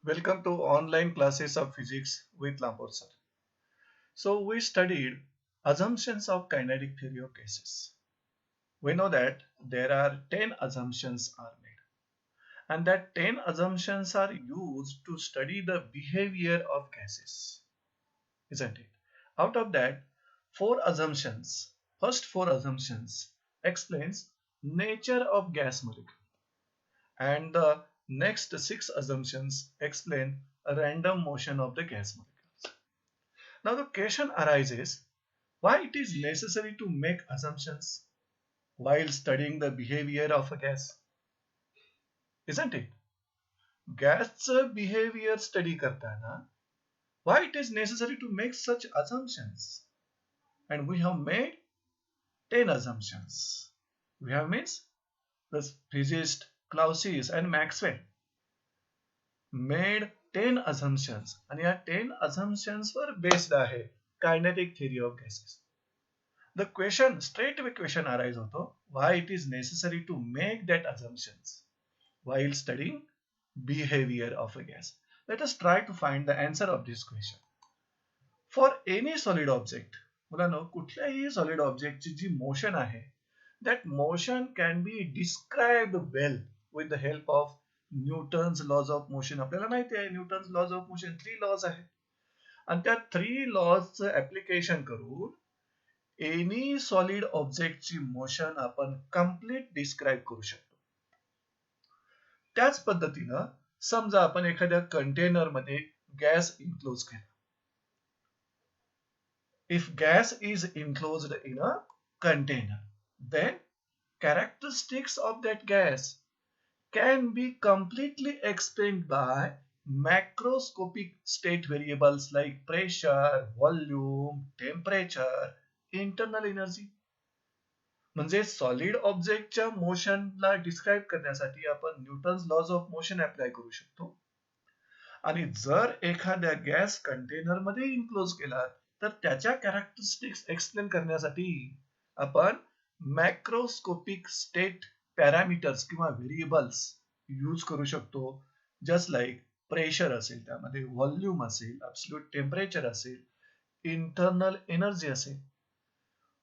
Welcome to online classes of physics with Lampur sir. So we studied assumptions of kinetic theory of gases. We know that there are 10 assumptions are made and that 10 assumptions are used to study the behavior of gases, isn't it? Out of that, first four assumptions explains nature of gas molecule and the next six assumptions explain a random motion of the gas molecule. Now the question arises why it is necessary to make assumptions while studying the behavior of a gas, isn't it? Gasचं behavior study करताना why it is necessary to make such assumptions? And we have made 10 assumptions. We have means the physicist Clausius and Maxwell made 10 assumptions आणि या 10 assumptions वर based आहे kinetic theory of gases. The question, straight away question arise होतो why it is necessary to make that assumptions while studying behavior of a gas. Let us try to find the answer of this question. For any solid object, मुलांनो कुठल्याही solid object ची जी motion आहे that motion can be described well with the help of Newton's laws of motion. आपल्याला माहिती आहे Newton's laws of motion 3 laws आहेत आणि त्या 3 laws ऍप्लिकेशन करून एनी सॉलिड ऑब्जेक्टची मोशन आपण कंप्लीट डिस्क्राईब करू शकतो. त्याच पद्धतीनं समजा आपण एखाद्या कंटेनर मध्ये गॅस इन्क्लोज केला. If gas is enclosed in a container, then characteristics of that gas can be completely explained by macroscopic state variables like pressure, volume, temperature, internal energy. म्हणजे सॉलिड ऑब्जेक्टच्या मोशनला डिस्क्राईब करण्यासाठी आपण Newton's laws of motion apply करू शकतो. आणि जर एखाद्या गॅस कंटेनर मध्ये इन्क्लोज केला तर त्याच्या कॅरेक्टरिस्टिक्स एक्सप्लेन करण्यासाठी आपण मॅक्रोस्कोपिक स्टेट पॅरामीटर्स किंवा व्हेरिएबल्स यूज करू शकतो. जस्ट लाईक प्रेशर असेल, त्यामध्ये व्हॉल्यूम असेल, ॲब्सोल्यूट टेम्परेचर असेल, इंटरनल एनर्जी असेल.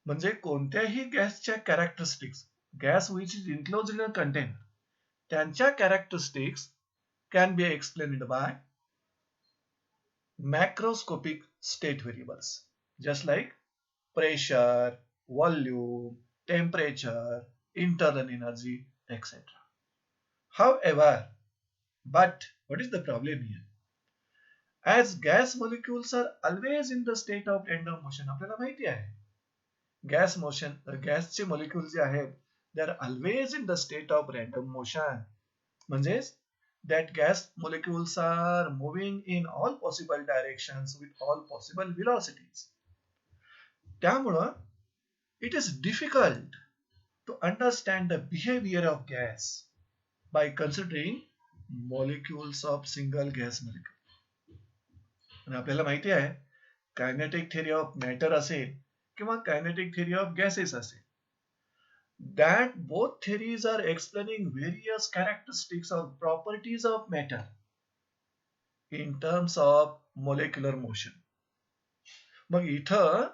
म्हणजे कोणत्याही गॅसच्या characteristics, gas which is enclose in a container, त्यांच्या characteristics can be explained by macroscopic state variables just like pressure, volume, temperature, internal energy, etc. However, but what is the problem here? As gas molecules are always in the state of random motion, आपल्याला माहिती आहे गॅसचे molecule जे आहेत they are always in the state of random motion. म्हणजेच that gas molecules are moving in all possible directions with all possible velocities. त्यामुळं it is difficult to understand the behavior of gas by considering molecules of single gas molecule. आणि आपल्याला माहिती आहे kinetic theory of matter असेल किंवा kinetic theory of gases असेल, that both theories are explaining various characteristics or properties of matter in terms of molecular motion. मग इथं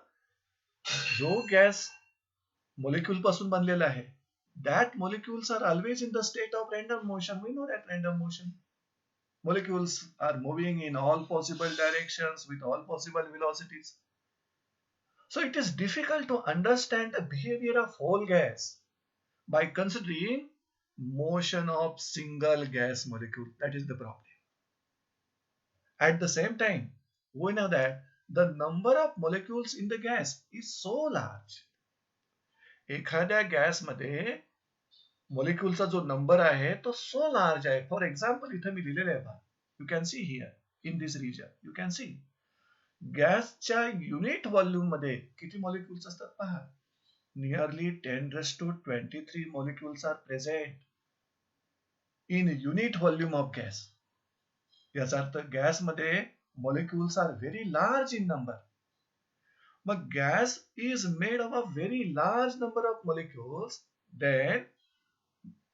जो गॅस मोलिक्यूल पासून बनलेला आहे that molecules are always in the state of random motion. We know that random motion molecules are moving in all possible directions with all possible velocities. So it is difficult to understand the behavior of whole gas by considering motion of single gas molecule. That is the problem. At the same time, we know that the number of molecules in the gas is so large. एखाद्या gas मध्ये मोलिक्युलचा जो number आहे तो so large आहे. For example इथे मी लिहिलेले आहे पहा, you can see here in this region you can see गॅसच्या युनिट व्हॉल्यूम मध्ये किती मॉलिक्युल्स असतात पहा. Nearly 10⁻23 molecules are present in unit volume of gas. याचा अर्थ गॅस मध्ये molecules are very large in number. मग gas is made of a very large number of molecules, then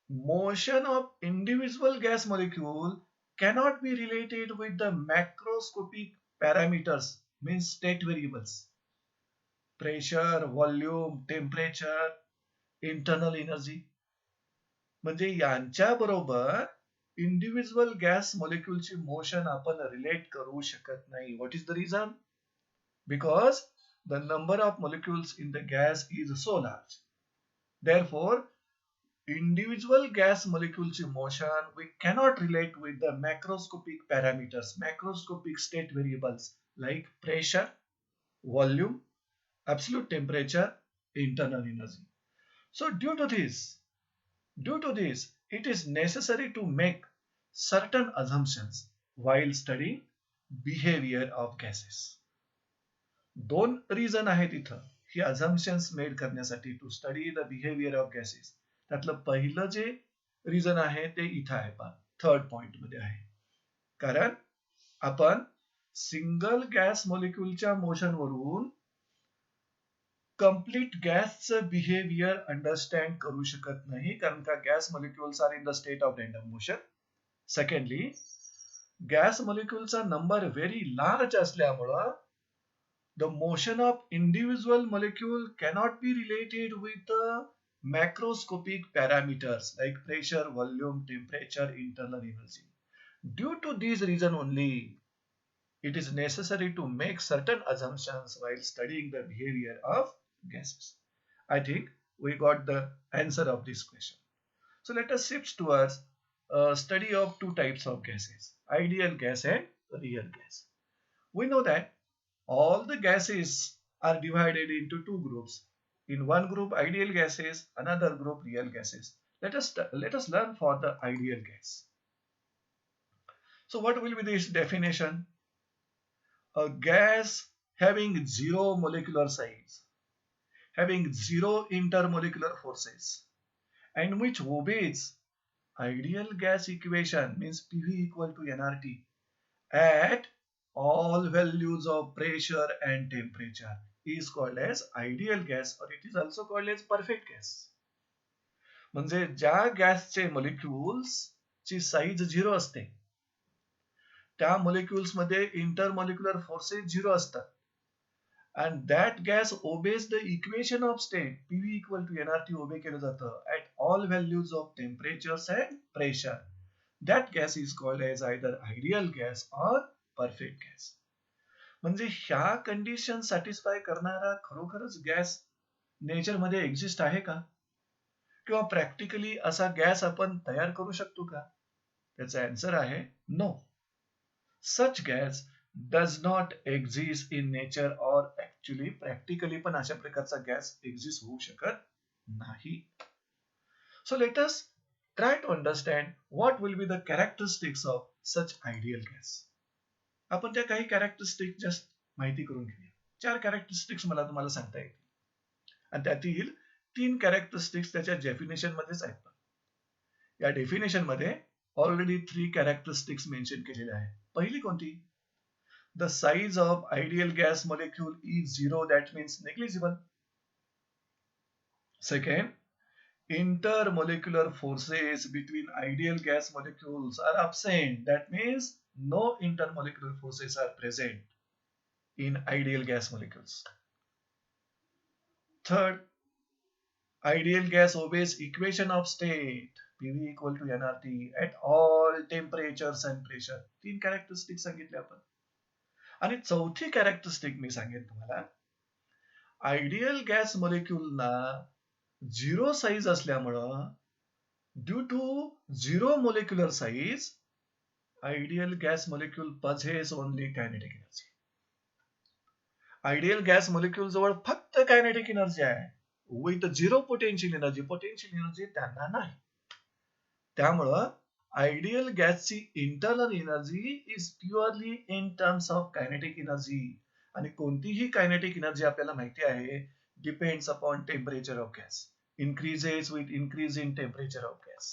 motion of individual gas molecule cannot be related with the macroscopic parameters, means state variables, pressure, volume, temperature, internal energy. म्हणजे यांच्या बरोबर individual gas मॉलिक्युलची motion आपण relate करू शकत नाही. What is the reason? Because the number of molecules in the gas is so large. Therefore, individual gas molecules motion we cannot relate with the macroscopic parameters, macroscopic state variables like pressure, volume, absolute temperature, internal energy. So due to this, it is necessary to make certain assumptions while studying behavior of gases. दोन reason आहेत इथं ही assumptions made करण्यासाठी to study the behaviour of gases. त्यातलं पहिलं जे reason आहे ते इथं आहे, पहा थर्ड पॉइंट मध्ये आहे. कारण आपण सिंगल गॅस मॉलिक्युलच्या मोशन वरून कंप्लीट गॅसचं बिहेवियर अंडरस्टँड करू शकत नाही, कारण का gas molecules are in the state of random motion. Secondly, gas मॉलिक्युलचा नंबर व्हेरी लार्ज असल्यामुळं the motion of individual molecule cannot be related with the macroscopic parameters like pressure, volume, temperature, internal energy. Due to this reason only, it is necessary to make certain assumptions while studying the behavior of gases. I think we got the answer of this question. So let us shift towards study of two types of gases, ideal gas and real gas. We know that all the gases are divided into two groups. In one group ideal gases, another group real gases. Let us learn for the ideal gas. So what will be this definition? A gas having zero molecular size, having zero intermolecular forces, and which obeys ideal gas equation, means PV equal to nRT, at all values of pressure and temperature, is called as ideal gas, or it is also called as perfect gas. म्हणजे ज्या गॅसचे molecules ची size zero असते, त्या molecules मध्ये intermolecular forces zero असतात, and that gas obeys the equation of state PV equal to nRT ओबे केलं जातं at all values of temperatures and pressure. That gas is called as either ideal gas or perfect gas. म्हणजे ह्या condition satisfy करणारा खरोखरच gas nature मध्ये exist आहे का, किंवा प्रॅक्टिकली असा गॅस आपण तयार करू शकतो का? त्याचा आन्सर आहे no. Such gas does not exist in nature, और ऍक्च्युली प्रॅक्टिकली पण अशा प्रकारचा गॅस एक्झिस्ट होऊ शकत नाही. So let us try to understand what will be the characteristics of such ideal gas. आपण त्या काही कॅरेक्टरिस्टिक जस्ट माहिती करून घेऊया. 4 कॅरेक्टरिस्टिक्स मला तुम्हाला सांगता येतील, आणि त्यातील 3 कॅरेक्टरिस्टिक्स त्याच्या डेफिनेशन मध्येच आहेत. या डेफिनेशन मध्ये ऑलरेडी 3 कॅरेक्टरिस्टिक्स मेन्शन केलेल्या आहेत. पहिली कोणती? The size of ideal gas molecule is zero, that means negligible. Second, intermolecular forces between ideal gas molecules are absent, that means no intermolecular forces are present in ideal gas molecules. Third, ideal gas obeys equation of state PV equal to nRT at all temperatures and pressure. 3 characteristic सांगितले आपण. आणि चौथी characteristic मी सांगेन तुम्हाला, ideal gas मॉलिक्यूलना zero size असल्यामुळं, due to zero molecular size, ideal gas molecule possess only kinetic energy. Ideal gas molecule जवळ फक्त कायनेटिक एनर्जी आहे, with zero potential energy. Potential energy त्यांना नाही. त्यामुळं आयडियल गॅसची internal energy is purely in terms of kinetic energy. आणि कोणतीही kinetic energy आपल्याला माहिती आहे, depends upon temperature of gas, increases with increase in temperature of gas.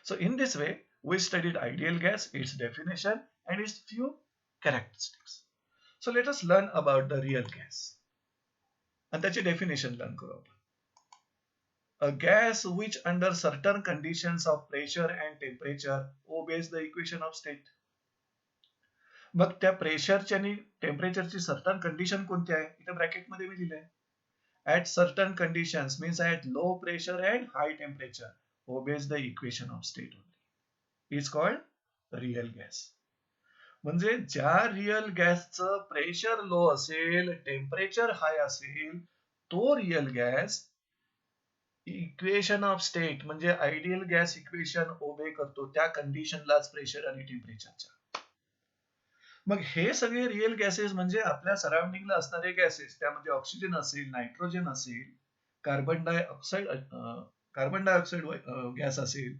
So in this way we studied ideal gas, its definition and its few characteristics. So let us learn about the real gas, and त्याची definition learn करू आपण. A gas which under certain conditions of pressure and temperature obeys the equation of state. मग त्या प्रेशरची आणि टेम्परेचरची certain condition कोणती आहे इथे ब्रॅकेटमध्ये मी लिहिलंय. At certain conditions means at low pressure and high temperature obeys the equation of state only is called real gas. म्हणजे ज्या real गॅसचं प्रेशर लो असेल टेम्परेचर हाय असेल तो real gas equation of state म्हणजे आयडियल गॅस इक्वेशन ओबे करतो त्या कंडिशनलाच प्रेशर आणि टेम्परेचरच्या. मग हे सगळे रिअल गॅसेस म्हणजे आपल्या सराउंडिंगला असणारे गॅसेस त्यामध्ये ऑक्सिजन असेल नायट्रोजन असेल कार्बन डायऑक्साइड गॅस असेल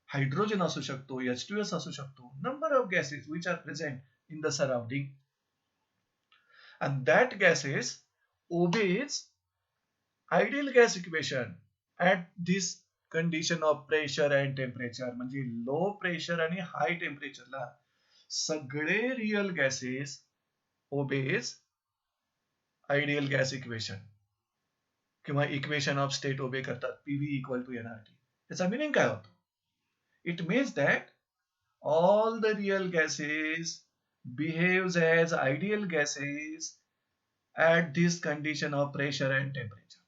हायड्रोजन असू शकतो H2S असू शकतो number of gases which are present in the surrounding and that gases obeys ideal gas equation at this condition of pressure and temperature म्हणजे low pressure आणि हाय टेम्परेचरला सगळे real gases obeys ideal gas equation किंवा equation of state ओबे करतात PV equal to NRT. याचा meaning काय होतो? It means that all the real gases behaves as ideal gases at this condition of pressure and temperature.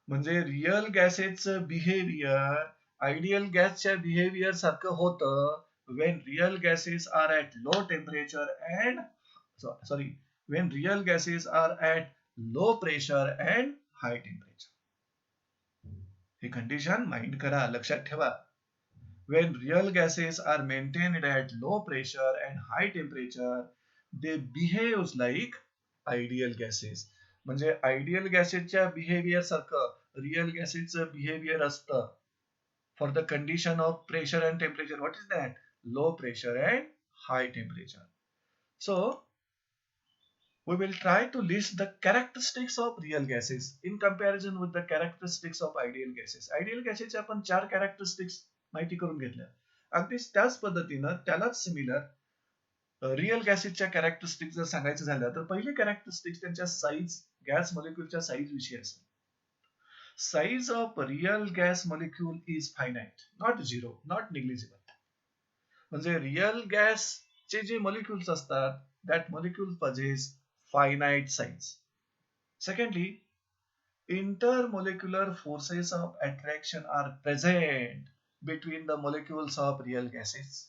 म्हणजे real गॅसेसचं behaviour ideal गॅसच्या behaviour सारखं होतं when real gases are at low temperature and when real gases are at low pressure and high temperature. He condition mind करा लक्षात ठेवा. When real gases are maintained at low pressure and high temperature they behave like ideal gases. म्हणजे ideal गॅसेसच्या behaviour सारखं real गॅसेसचं behaviour असतं for the condition of pressure and temperature. What is that? Low pressure and high temperature. So we will try to list the characteristics of real gases in comparison with the characteristics of ideal gases. Ideal gases आपण 4 characteristics माहिती करून घेतल्या. अगदी त्याच पद्धतीनं त्यालाच similar real गॅसेसच्या characteristics जर सांगायचं झालं तर पहिली कॅरेक्टरिस्टिक्स त्यांच्या साईज गॅस मॉलिक्युलच्या साईज विषयी असेल. Size of real gas molecule is finite, not zero, not negligible. म्हणजे रिअल गॅसचे जे मॉलिक्युल्स असतात that molecule possess finite size. Secondly, intermolecular forces of attraction are present between the molecules of real gases.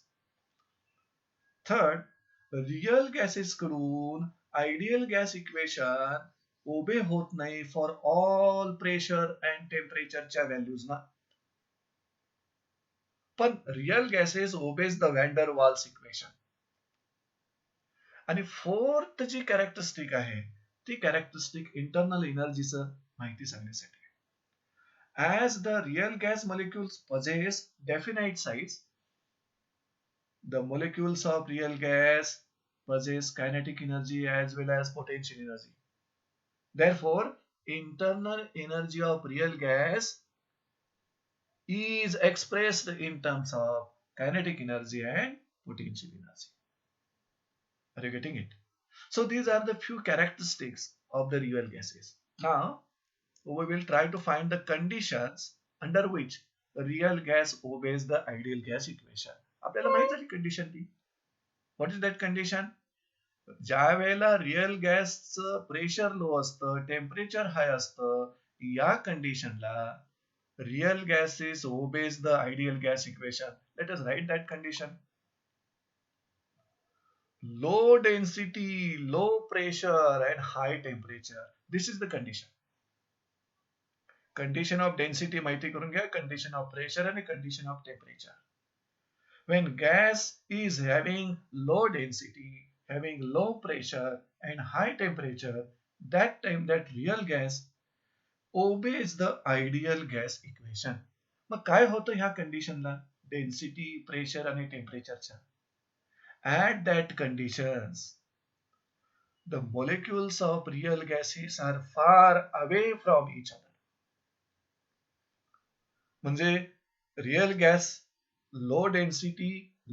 Third, real gases कडून ideal gas equation obey होत नाही for all pressure and टेम्परेचरच्या व्हॅल्यूजना. पण real gases obeys the van Waals equation. आणि fourth जी characteristic आहे ती कॅरेक्टरिस्टिक इंटरनल एनर्जीचं माहिती सांगण्यासाठी. As the real gas molecules possess definite size the molecules of real gas possess kinetic energy as well as potential energy. Therefore, internal energy of real gas is expressed in terms of kinetic energy and potential energy. Are you getting it? So these are the few characteristics of the real gases. Now, we will try to find the conditions under which the real gas obeys the ideal gas equation. आपल्याला माहित झाली condition ती. What is that condition? ज्या वेळेला real गॅसचं pressure low असतं temperature high असतं या कंडिशनला real gases obeys the ideal gas equation. Let us write that condition. Low density, low pressure and high temperature. This is the condition. Condition of density माहिती करून घ्या, condition of pressure आणि condition of temperature. When gas is having low density, having low pressure and high temperature, that time that real gas obeys the ideal gas equation. मग काय होतं ह्या कंडिशनला density pressure आणि टेम्परेचरच्या. At that conditions the molecules of real gases are far away from each other. म्हणजे real gas low density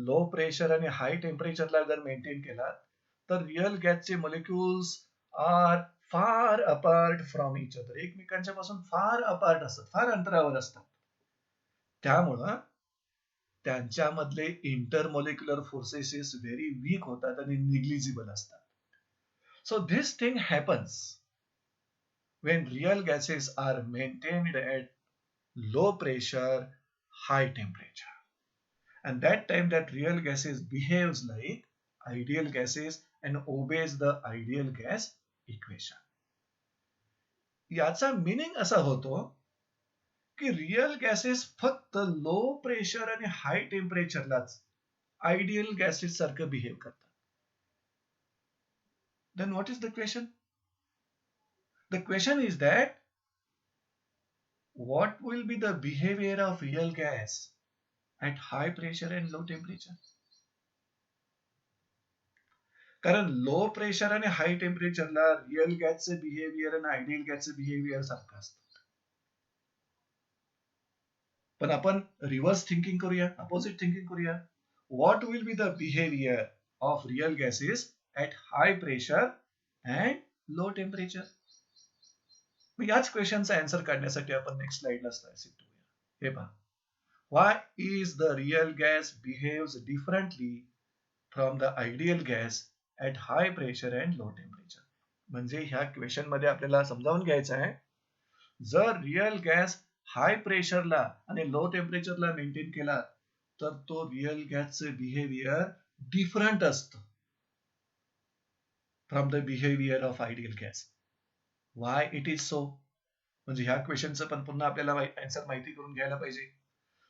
low pressure आणि हाय टेम्परेचरला जर maintain केला तर रिअल गॅसचे molecules are far apart from each other, एकमेकांच्या पासून far apart असतात, फार अंतरावर असतात. त्यामुळं त्यांच्यामधले इंटरमॉलिक्युलर फोर्सेस व्हेरी वीक होतात आणि निग्लिजिबल असतात. So this thing happens when real gases are maintained at low pressure, high temperature. And that time that real gases behaves like ideal gases and obeys the ideal gas equation. याचा meaning असा होतो की real gases फक्त low pressure आणि हाय टेम्परेचरलाच ideal gases सारखं behave करतात. Then what is the question? The question is that what will be the behavior of real gas at high pressure and low temperature? कारण low pressure आणि हाय टेम्परेचरला real गॅसचे behaviour आणि ideal गॅसचे behaviour सारखं असतं. पण आपण रिव्हर्स थिंकिंग करूया, अपोजिट थिंकिंग करूया. What will be the behaviour of real gases at high pressure and low temperature? याच क्वेश्चनचा आन्सर काढण्यासाठी आपण नेक्स्ट स्लाइडला शिफ्ट करूया. हे पहा, why is the real gas behaves differently from the ideal gas at high pressure and low temperature? म्हणजे ह्या question मध्ये आपल्याला समजावून घ्यायचं आहे, जर रिअल गॅस हाय प्रेशरला आणि लो टेम्परेचरला मेंटेन केला तर तो रिअल गॅसचे बिहेवियर डिफरंट असतं from the behaviour of ideal gas. Why it is so? म्हणजे ह्या क्वेश्चनचं पण पुन्हा आपल्याला आन्सर माहिती करून घ्यायला पाहिजे.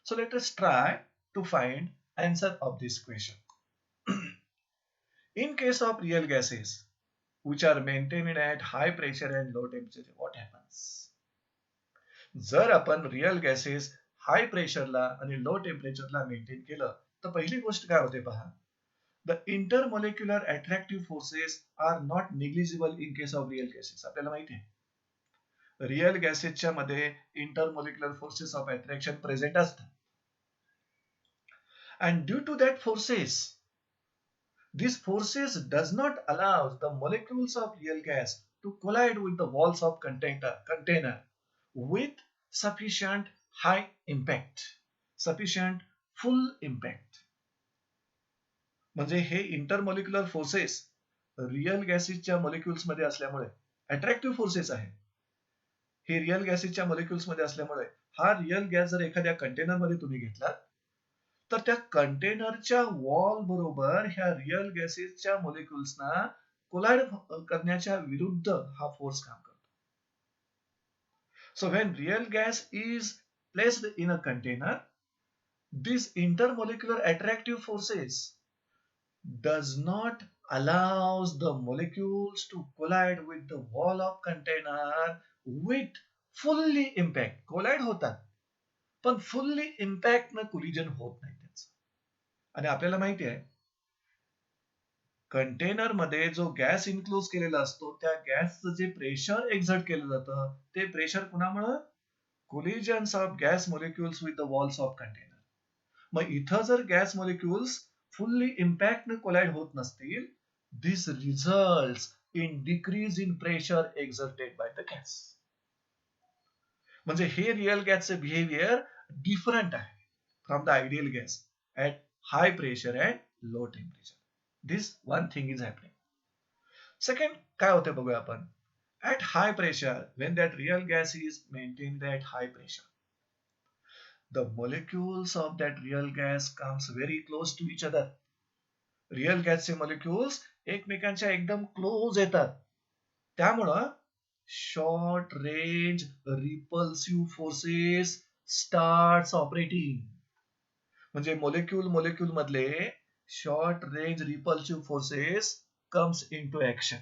So let us try to find answer of this question. In case of real gases which are maintained at high pressure and low temperature, what happens? जर आपण रिअल गॅसेस हाय प्रेशरला आणि लो टेम्परेचरला मेंटेन केलं तर पहिली गोष्ट काय होते पहा, the intermolecular attractive forces are not negligible in case of real gases. आपल्याला माहिती आहे रिअल गॅसेसच्या मध्ये intermolecular forces of attraction present असतात. And due to that forces, these forces does not allow the molecules of real gas to collide with the walls of container with sufficient high impact, sufficient full impact. म्हणजे हे intermolecular forces real गॅसेसच्या molecules मध्ये असल्यामुळे attractive forces आहे. हे real गॅसेसच्या molecules मध्ये असल्यामुळे हा real gas जर एखाद्या कंटेनर मध्ये तुम्ही घेतला तर त्या कंटेनरच्या वॉल बरोबर ह्या रिअल गॅसेसच्या मॉलिक्युल्सना कोलाइड करण्याच्या विरुद्ध हा फोर्स काम करतो. So when real gas is placed in a container, this intermolecular attractive forces does not allows the molecules to collide with the wall of container with fully impact. Collide होतात पण fully impact न collision होत नाही त्याचं. आणि आपल्याला माहिती आहे कंटेनर मध्ये जो गॅस इन्क्लोज केलेला असतो त्या गॅसचं जे प्रेशर एक्झर्ट केलं जातं ते प्रेशर कुणामुळे? Collisions of gas molecules with the walls of container. मग इथं जर गॅस मॉलिक्युल्स फुल्ली इम्पॅक्ट न कोलाइड होत नसतील, this results in decrease in pressure exerted by the gas. म्हणजे हे रिअल गॅसचे बिहेवियर डिफरंट आहे from the ideal gas at high pressure and low temperature. This one thing is happening. Second काय होते बघूया आपण. At high pressure, when that real gas is maintained at high pressure, the molecules of that real gas comes very close to each other. Real गॅसचे molecules एकमेकांच्या एकदम close येतात. त्यामुळं short range repulsive forces starts operating. म्हणजे molecule मधले short range repulsive forces comes into action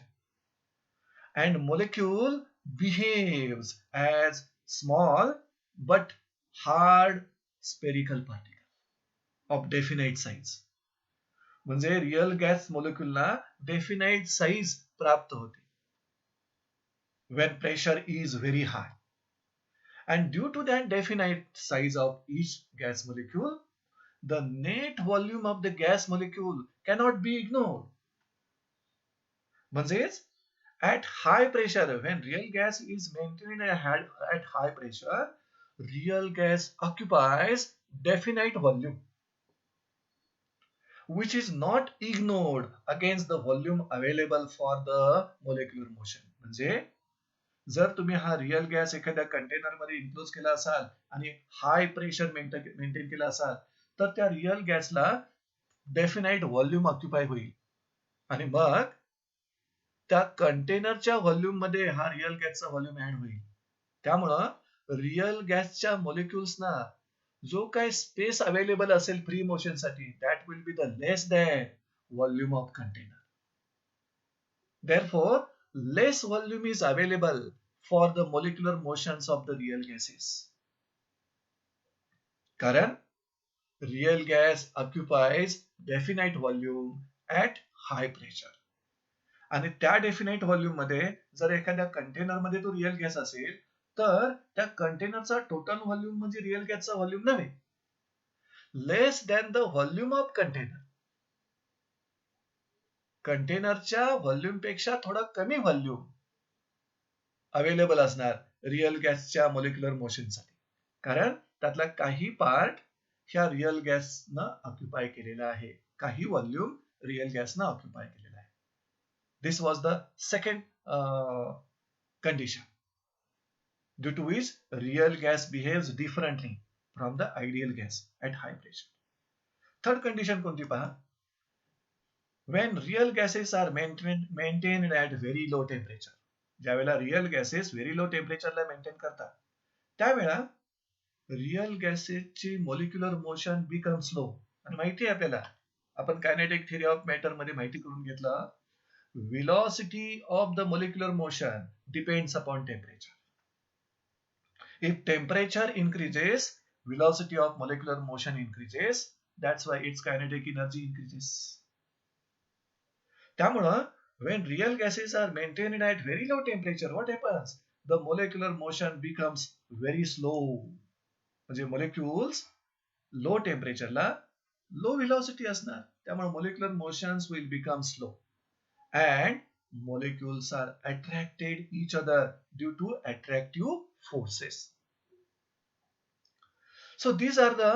and molecule behaves as small but hard spherical particle of definite size. म्हणजे real gas मॉलिक्युलला definite size प्राप्त होते when pressure is very high. And due to that definite size of each gas molecule, the net volume of the gas molecule cannot be ignored. म्हणजेच At high pressure, when real gas is maintained at high pressure, real gas occupies definite volume, which is not ignored against the volume available for the molecular motion. म्हणजे जर तुम्ही हा real gas एखाद्या container मध्ये enclose केला असाल आणि high pressure maintain केला असाल तर त्या रिअल गॅसला डेफिनाइट व्हॉल्यूम ऑक्युपाय होईल आणि मग त्या कंटेनरच्या व्हॉल्यूम मध्ये हा रिअल गॅसचा व्हॉल्यूम ऍड होईल. त्यामुळं रिअल गॅसच्या मॉलिक्युल्सना जो काही स्पेस अवेलेबल असेल फ्री मोशन साठी that will be the less than volume of container. Therefore, less volume is available for the molecular motions of the real gases. कारण real gas occupies definite volume at high pressure. आणि त्या definite volume मध्ये जर एखाद्या container मध्ये तो real gas असेल तर त्या कंटेनरचा टोटल व्हॉल्यूम म्हणजे रिअल गॅसचा व्हॉल्यूम नव्हे, less than the volume of container. कंटेनरच्या व्हॉल्यूम पेक्षा थोडा कमी व्हॉल्यूम अवेलेबल असणार रिअल गॅसच्या मोलिक्युलर मोशनसाठी, कारण त्यातला काही पार्ट ह्या रिअल गॅसनं ऑक्युपाय केलेला आहे, काही व्हॉल्यूम रिअल गॅसनं ऑक्युपाय केलेला आहे. This was the second condition due to which real gas behaves differently from the ideal gas at high pressure. Third condition कोणती पहा, when real gases are maintained at very low temperature. ज्यावेळेला real gases very low टेम्परेचरला maintain करतात त्यावेळेला real गॅसेसची molecular motion become slow. आणि माहिती आहे आपल्याला, आपण कायनेटिक थिअरी ऑफ मॅटर मध्ये माहिती करून घेतलं, velocity of the molecular motion depends upon temperature. If temperature increases, velocity of molecular motion increases. That's why its kinetic energy increases. त्यामुळं when real gases are maintained at very low temperature, what happens? The molecular motion becomes very slow. म्हणजे molecules low temperature ला low velocity असणार, त्यामुळे molecular motions will become slow and molecules are attracted each other due to attractive forces. So these are the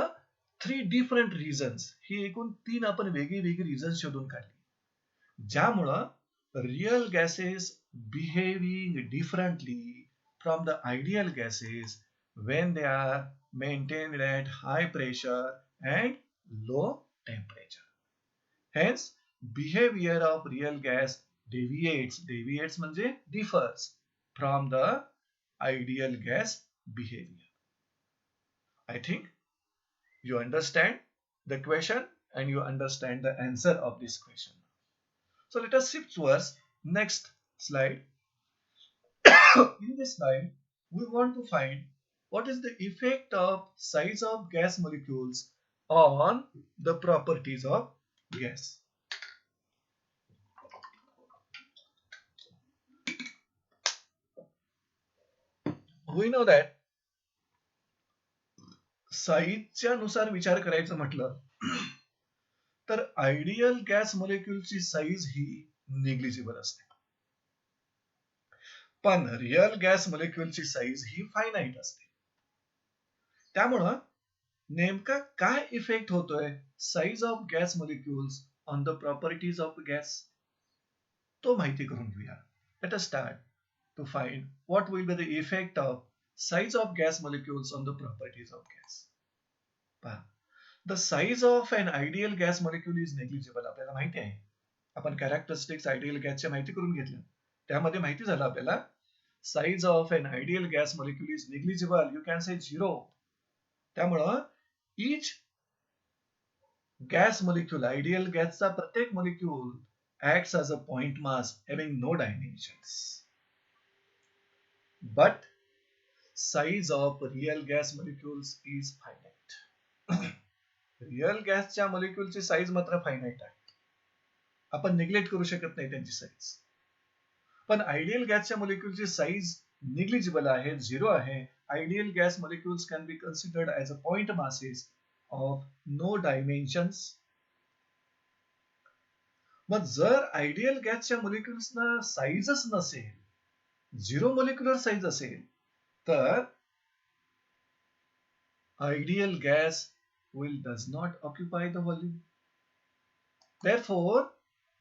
three different reasons. ही एकूण तीन आपण वेगळी वेगळी reasons शोधून काढली ज्यामुळं real gases behaving differently from the ideal gases when they are maintained at high pressure and low temperature. Hence, behavior of real gas deviates म्हणजे differs from the ideal gas behavior. I think you understand the question and you understand the answer of this question. So let us shift towards next slide. In this slide, we want to find what is the effect of size of gas molecules on the properties of gas. We know that साईजच्या नुसार विचार करायचं म्हटलं तर ideal gas मॉलिक्युलची size ही negligible असते, पण रिअल गॅस मॉलिक्युलची साईज ही फायनाईट असते. त्यामुळं नेमका काय इफेक्ट होतोय size of gas molecules on the properties of gas तो माहिती करून घेऊया. Let us start to find what will be the effect of size of gas molecules on the properties of gas. The size of an ideal gas molecule is negligible. आपल्याला माहिती आहे, आपण characteristics ideal गॅसचे माहिती करून घेतलं, त्यामध्ये माहिती झालं आपल्याला size of an ideal gas molecule is negligible, you can say 0. त्यामुळं इच गॅस मॉलिक्युल, आयडियल गॅसचा प्रत्येक molecule acts as a point mass having no dimensions. But size of real gas molecules is finite. Real गॅसच्या मॉलिक्युलची size मात्र finite आहे, आपण neglect करू शकत नाही त्यांची साईज. पण आयडियल गॅसच्या मॉलिक्युलची साईज निग्लिजिबल आहे, 0 आहे. Ideal gas molecules can be considered as a point masses of no dimensions. मग जर आयडियल गॅसच्या मॉलिक्युल्सना साईजच नसेल, 0 मॉलिक्युलर साईज असेल, तर ideal gas does not occupy the volume. Therefore,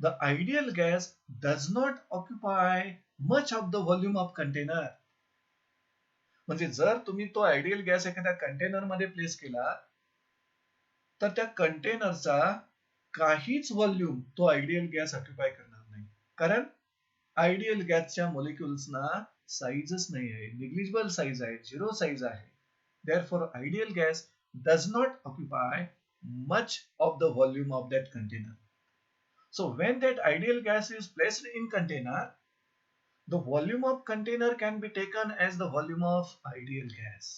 the ideal gas does not occupy much of the volume of container. म्हणजे जर तुम्ही तो आयडियल गॅस एखाद्या कंटेनर मध्ये प्लेस केला, तर त्या कंटेनरचा काहीच व्हॉल्यूम तो आयडियल गॅस ऑक्युपाय करणार नाही. कारण आयडियल गॅसच्या मॉलिक्युल्सना साईजच नाही आहे, निग्लिजिबल साईज आहे, 0 साईज आहे. Therefore, ideal gas does not occupy much of the volume of that container. So when that ideal gas is placed in container, the volume of container can be taken as the volume of ideal gas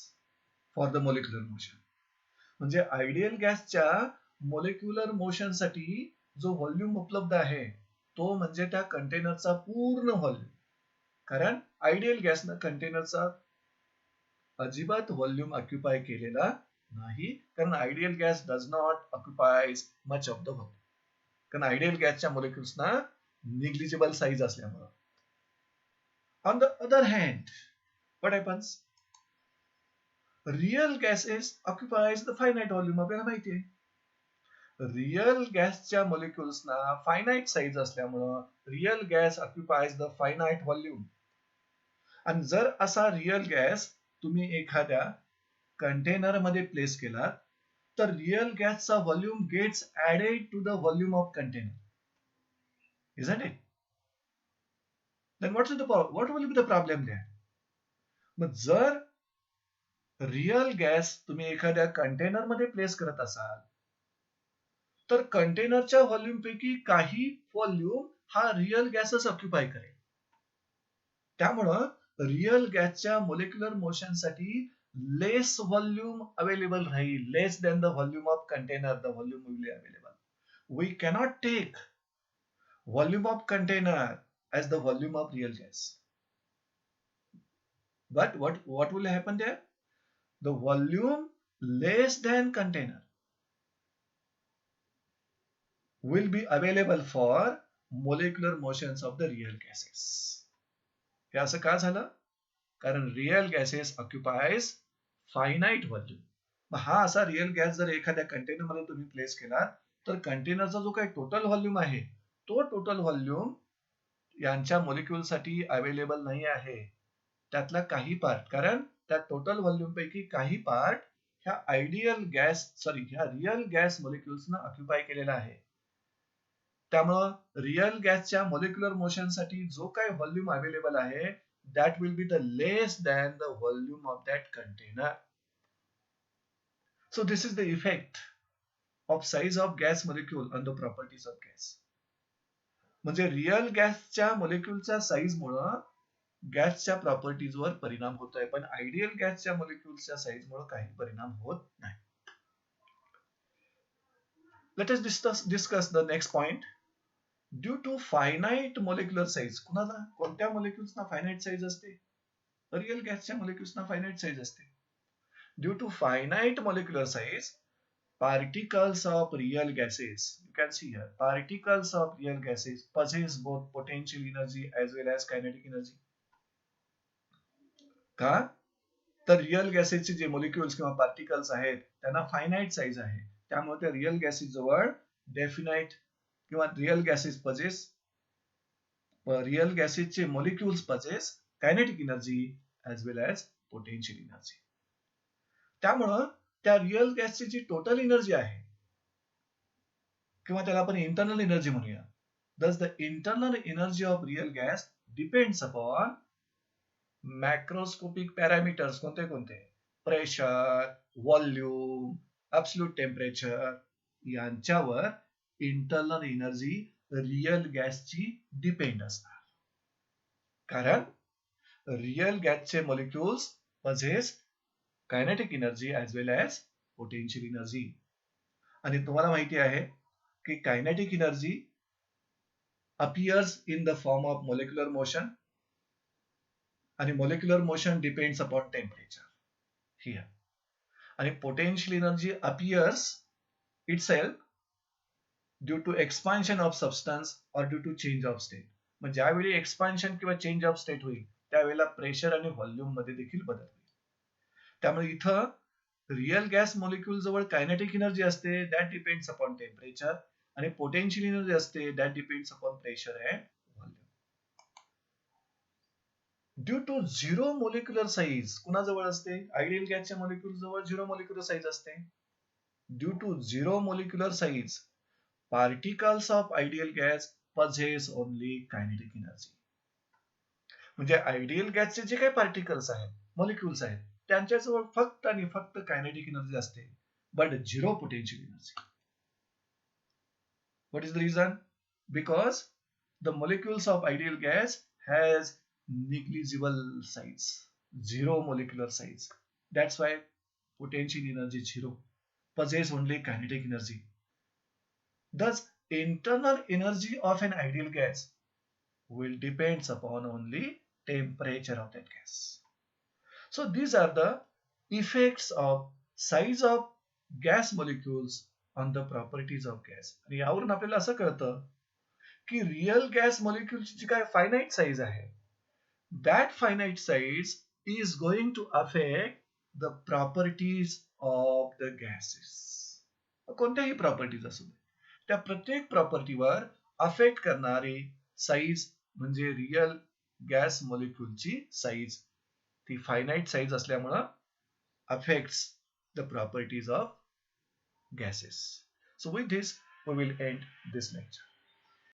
for the molecular motion. म्हणजे ideal गॅसच्या molecular motion साठी जो volume उपलब्ध आहे तो म्हणजे त्या कंटेनरचा पूर्ण व्हॉल्यूम. कारण आयडियल गॅसनं कंटेनरचा अजिबात व्हॉल्यूम ऑक्युपाय केलेला नाही, कारण ideal gas does not occupies much of the volume. कारण आयडियल गॅसच्या मॉलिक्युल्सना निग्लिजिबल साईज असल्यामुळे. On the other hand, what happens? Real gases occupies the finite volume. आपल्याला माहिती आहे रियल गॅसच्या मॉलिक्युल्सना फायनाइट साईज असल्यामुळं real gas occupies the finite volume. आणि जर असा रियल गॅस तुम्ही एखाद्या कंटेनर मध्ये प्लेस केला, तर रियल गॅसचा volume gets added to the volume of container. Isn't it? Then what will be the problem there? मग जर रियल गॅस तुम्ही एखाद्या कंटेनर मध्ये प्लेस करत असाल, तर कंटेनरच्या व्हॉल्यूम पैकी काही व्हॉल्यूम हा रियल गॅसच ऑक्युपाय करेल. त्यामुळं रियल गॅसच्या मोलेक्युलर मोशन साठी लेस व्हॉल्यूम अवेलेबल राहील, less than the volume of container. The volume will be available. We cannot take volume of container as the volume of real gas. But what will happen there? The volume less than container will be available for molecular motions of the real gases. हे असं का झालं? कारण real gases ऑक्युपायज finite volume. हा असा real gas जर एखाद्या container मध्ये तुम्ही प्लेस केला, तर कंटेनरचा जो काही टोटल व्हॉल्यूम आहे तो टोटल व्हॉल्यूम यांच्या मॉलिक्युल साठी अवेलेबल नाही आहे. त्यातला काही पार्ट, कारण त्या टोटल व्हॉल्यूम पैकी काही पार्ट ह्या रियल गॅस मॉलिक्युल्सनं ऑक्युपाय केलेला आहे. त्यामुळं रियल गॅसच्या मॉलिक्युलर मोशन साठी जो काही व्हॉल्यूम अवेलेबल आहे that will be the less than the volume of that container. So this is the effect of size of gas molecule on the properties of gas. म्हणजे real गॅसच्या मॉलिक्युलच्या size मुळे गॅसच्या प्रॉपर्टीजवर परिणाम होतोय, पण आयडियल गॅसच्या मॉलिक्युलच्या size मुळे काही परिणाम होत नाही. Let us discuss the next point. Due to finite molecular size. कोणत्या मॉलिक्युल्सना फायनाइट साईज असते? रियल गॅसच्या मॉलिक्युल्सना फायनाइट साईज असते. Due to finite molecular size, particles of real gases, you can see here, particles of real gases possess both potential energy as well as kinetic energy. का? तर real गॅसेसचे जे molecules किंवा particles आहेत त्यांना finite size आहे, त्यामुळे त्या real gases जवळ डेफिनाइट किंवा रियल गॅसेसचे molecules possess kinetic energy as well as potential energy. त्यामुळं त्या रियल गॅसची जी टोटल एनर्जी आहे किंवा त्याला आपण इंटरनल एनर्जी म्हणूया, thus the internal energy of real gas depends upon macroscopic parameters. कोणते? प्रेशर, व्हॉल्यूम, ऍब्सोल्यूट टेम्परेचर यांच्यावर इंटरनल एनर्जी रियल गॅसची डिपेंड असणार. कारण रियल गॅसचे molecules possess kinetic energy as well as potential energy. आणि तुम्हाला माहिती आहे की kinetic energy appears in the form of molecular motion आणि molecular motion depends upon temperature here. आणि potential energy appears itself due to expansion of substance और due to change of state. मग ज्यावेळी एक्सपान्शन किंवा चेंज ऑफ स्टेट होईल त्यावेळेला pressure आणि volume मध्ये देखील बदल होईल. त्यामुळे इथं रिअल गॅस मॉलिक्यूल जवळ कायनेटिक एनर्जी असते दॅट डिपेंड्स अपॉन टेम्परेचर आणि पोटेन्शियल एनर्जी असते that depends upon pressure and volume. Due to zero molecular size कुणाजवळ असते? आयडियल गॅसच्या मॉलिक्यूल जवळ झिरो मोलिक्युलर साईज असते. Due to zero molecular size particles of ideal gas possess only kinetic energy. म्हणजे आयडियल गॅसचे जे काही पार्टिकल्स आहेत मॉलिक्युल्स आहेत त्यांच्याजवळ फक्त आणि फक्त कायनेटिक एनर्जी असते but zero potential energy. What is the reason? Because the molecules of ideal gas has negligible size, zero molecular size. That's why potential energy is zero, possess only kinetic energy. Thus, internal energy of an ideal gas will depends upon only temperature of that gas. So these are the effects of size of gas molecules on the properties of gas. आणि यावरून आपल्याला असं कळतं की real gas मॉलिक्युलची जी काय finite size आहे that finite size is going to affect the properties of the gases. कोणत्याही properties असू दे त्या प्रत्येक प्रॉपर्टीवर अफेक्ट करणारी साईज म्हणजे रिअल गॅस मॉलिक्यूलची साईज ती फायनाईट साईज असल्यामुळं affects the properties of gases. So with this we will end this lecture.